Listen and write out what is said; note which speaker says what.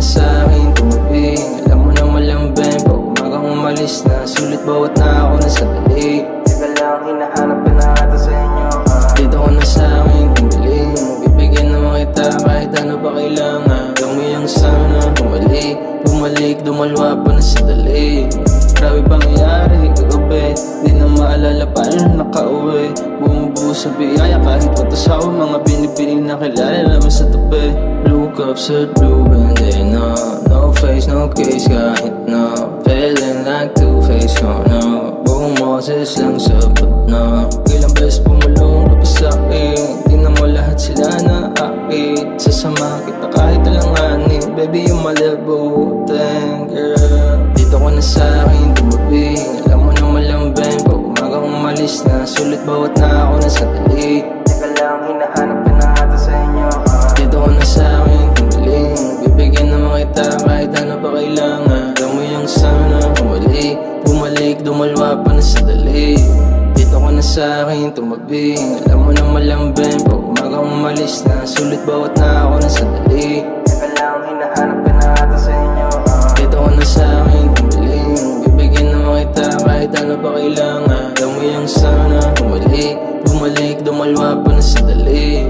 Speaker 1: na sa'kin tumabi. Alam mo na malambing pag umagang umalis na. Sulit bawat na ako na sandali. Teka lang, hinahanap ka na ata sa inyo. Dito ka na sa'kin tumaling. Bibigyan naman kita kahit ano ba kailangan. Gawin mo yung sana bumalik, bumalik, dumalwa pa na sandali. Grabe pangyayari kagabi, di na maalala paano nakauwi. Bumubuo sa biyaya kahit patas ako, mga binibining na kilala naman sa tabi. Look up sa blue bandana, no face, no case kahit na. Feeling like two-face, oh no. Buong Moses lang sapat na. Ilang beses pumulong ka pa sa'kin, di na mo lahat sila na akin. Sasama kita kahit alanganin, baby you're my little thing, girl. Dito ka na sa'kin tumabi. Alam mo na malambing pag umagang umalis na. Sulit bawat na ako na sandali. Teka lang, hinahanap ka na ata sa inyo. Dito ka na sa'kin tumaling. Bibigyan naman kita kahit ano pa kailangan. Gawin mo yung sana bumalik, bumalik, dumalwa pa na sandali. Dito ka na sa'kin tumabi. Alam mo na malambing pag umagang umalis na. Sulit bawat na ako na sandali. Teka lang, hinahanap ka na ata sa inyo. Dito ka na sa'kin tumaling. Bibigyan naman kita kahit ano pa kailangan. Gawin mo yung sana bumalik, bumalik, dumalwa pa na sandali.